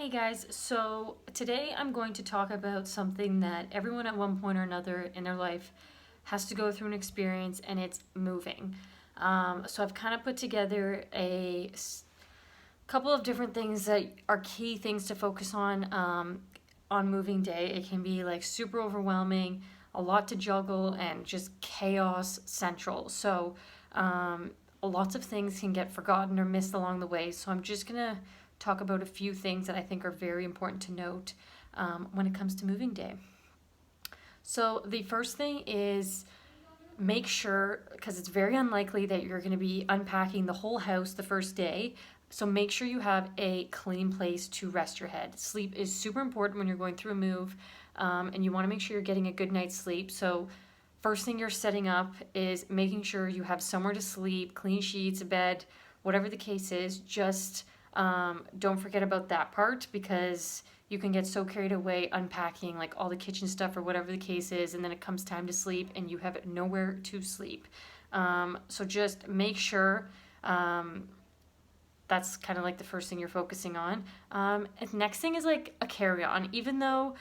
Hey guys, so today I'm going to talk about something that everyone at one point or another in their life has to go through an experience, and it's moving. So I've kind of put together a couple of different things that are key things to focus on moving day. It can be like super overwhelming, a lot to juggle, and just chaos central. So lots of things can get forgotten or missed along the way. So I'm just gonna talk about a few things that I think are very important to note when it comes to moving day. So the first thing is make sure, because it's very unlikely that you're going to be unpacking the whole house the first day. So make sure you have a clean place to rest your head. Sleep is super important when you're going through a move, and you want to make sure you're getting a good night's sleep. So first thing you're setting up is making sure you have somewhere to sleep, clean sheets, a bed, whatever the case is. Just don't forget about that part, because you can get so carried away unpacking like all the kitchen stuff or whatever the case is, and then it comes time to sleep and you have nowhere to sleep. So just make sure that's kind of like the first thing you're focusing on. And next thing is like a carry-on. Even though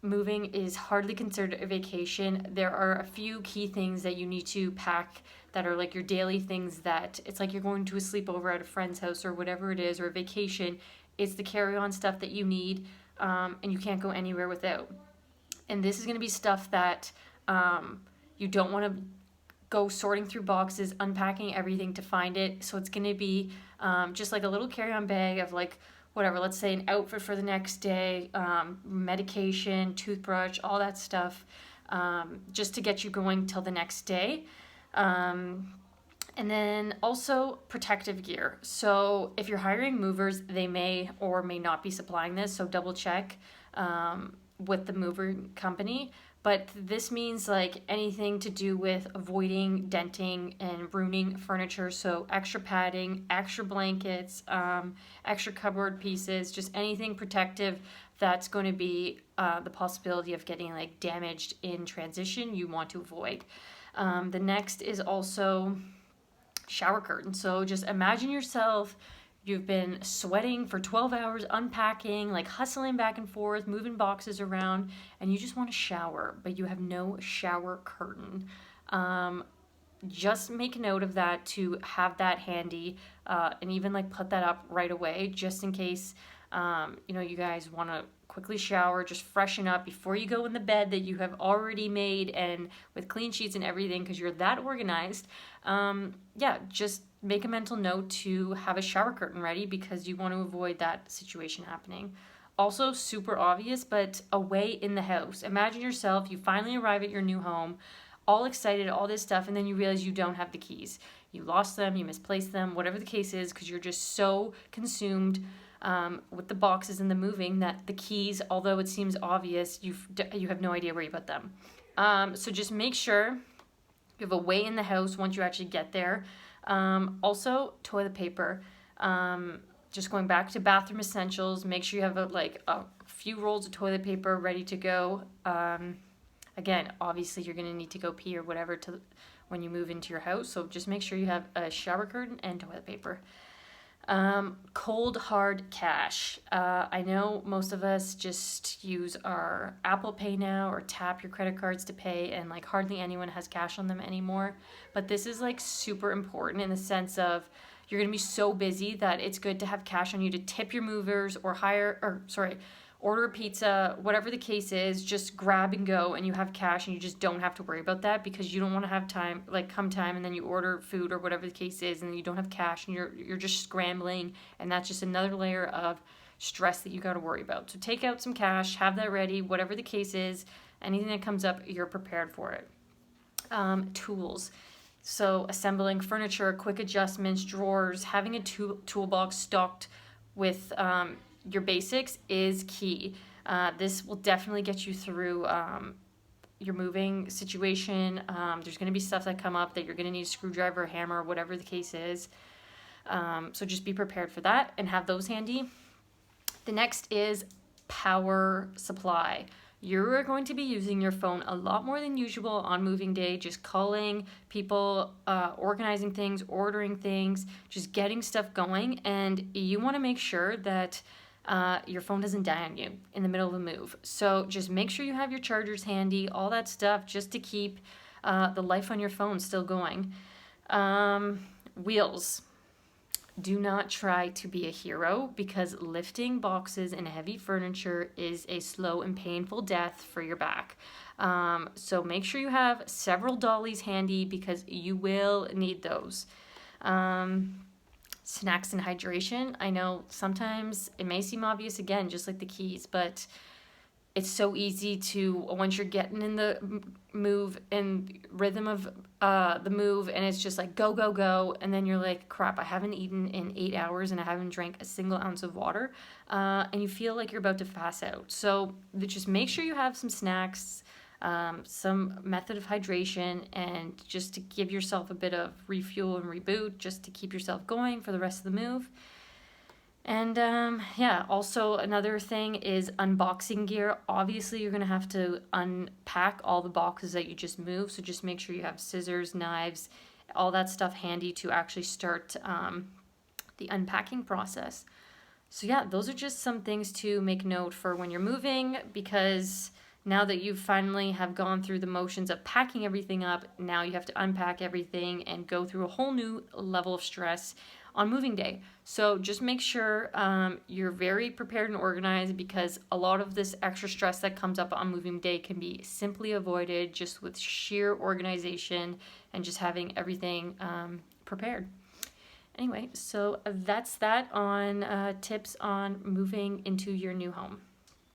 moving is hardly considered a vacation, there are a few key things that you need to pack that are like your daily things, that it's like you're going to a sleepover at a friend's house or whatever it is, or a vacation. It's the carry-on stuff that you need, and you can't go anywhere without. And this is going to be stuff that you don't want to go sorting through boxes, unpacking everything to find it. So it's going to be just like a little carry-on bag of like whatever, let's say an outfit for the next day, medication, toothbrush, all that stuff, just to get you going till the next day. And then also protective gear. So if you're hiring movers, they may or may not be supplying this, so double check with the mover company. But this means like anything to do with avoiding denting and ruining furniture. So extra padding, extra blankets, extra cupboard pieces, just anything protective that's going to be the possibility of getting like damaged in transition, you want to avoid. The next is also shower curtain. So just imagine yourself, you've been sweating for 12 hours, unpacking, like hustling back and forth, moving boxes around, and you just want to shower, but you have no shower curtain. Just make note of that, to have that handy, and even like put that up right away, just in case you guys want to quickly shower, just freshen up before you go in the bed that you have already made, and with clean sheets and everything, because you're that organized. Just make a mental note to have a shower curtain ready, because you want to avoid that situation happening. Also, super obvious, but away in the house. Imagine yourself, you finally arrive at your new home, all excited, all this stuff, and then you realize you don't have the keys. You lost them, you misplaced them, whatever the case is, because you're just so consumed with the boxes and the moving that the keys, although it seems obvious, you have no idea where you put them. So just make sure you have a way in the house once you actually get there. Also, toilet paper. Just going back to bathroom essentials, make sure you have a few rolls of toilet paper ready to go. Again, obviously you're going to need to go pee or whatever when you move into your house, so just make sure you have a shower curtain and toilet paper. Cold hard cash. I know most of us just use our Apple Pay now, or tap your credit cards to pay, and like hardly anyone has cash on them anymore. But this is like super important in the sense of you're gonna be so busy that it's good to have cash on you to tip your movers, or order a pizza, whatever the case is. Just grab and go, and you have cash, and you just don't have to worry about that, because you don't want to have time, like come time and then you order food or whatever the case is, and you don't have cash, and you're just scrambling, and that's just another layer of stress that you got to worry about. So take out some cash, have that ready, whatever the case is. Anything that comes up, you're prepared for it. Tools. So assembling furniture, quick adjustments, drawers, having a toolbox stocked with your basics is key. This will definitely get you through your moving situation. There's going to be stuff that come up that you're going to need a screwdriver, a hammer, whatever the case is. So just be prepared for that and have those handy. The next is power supply. You're going to be using your phone a lot more than usual on moving day, just calling people, organizing things, ordering things, just getting stuff going. And you want to make sure that your phone doesn't die on you in the middle of a move. So just make sure you have your chargers handy, all that stuff, just to keep the life on your phone still going. Wheels. Do not try to be a hero, because lifting boxes and heavy furniture is a slow and painful death for your back. So make sure you have several dollies handy, because you will need those. Snacks and hydration. I know sometimes it may seem obvious, again, just like the keys, but it's so easy to, once you're getting in the move and rhythm of the move, and it's just like go, go, go, and then you're like, crap, I haven't eaten in 8 hours and I haven't drank a single ounce of water, and you feel like you're about to pass out. So just make sure you have some snacks, some method of hydration, and just to give yourself a bit of refuel and reboot, just to keep yourself going for the rest of the move. And also another thing is unboxing gear. Obviously, you're going to have to unpack all the boxes that you just moved. So just make sure you have scissors, knives, all that stuff handy to actually start the unpacking process. So yeah, those are just some things to make note for when you're moving, because now that you finally have gone through the motions of packing everything up, now you have to unpack everything and go through a whole new level of stress on moving day. So just make sure you're very prepared and organized, because a lot of this extra stress that comes up on moving day can be simply avoided just with sheer organization and just having everything prepared. Anyway, so that's that on tips on moving into your new home.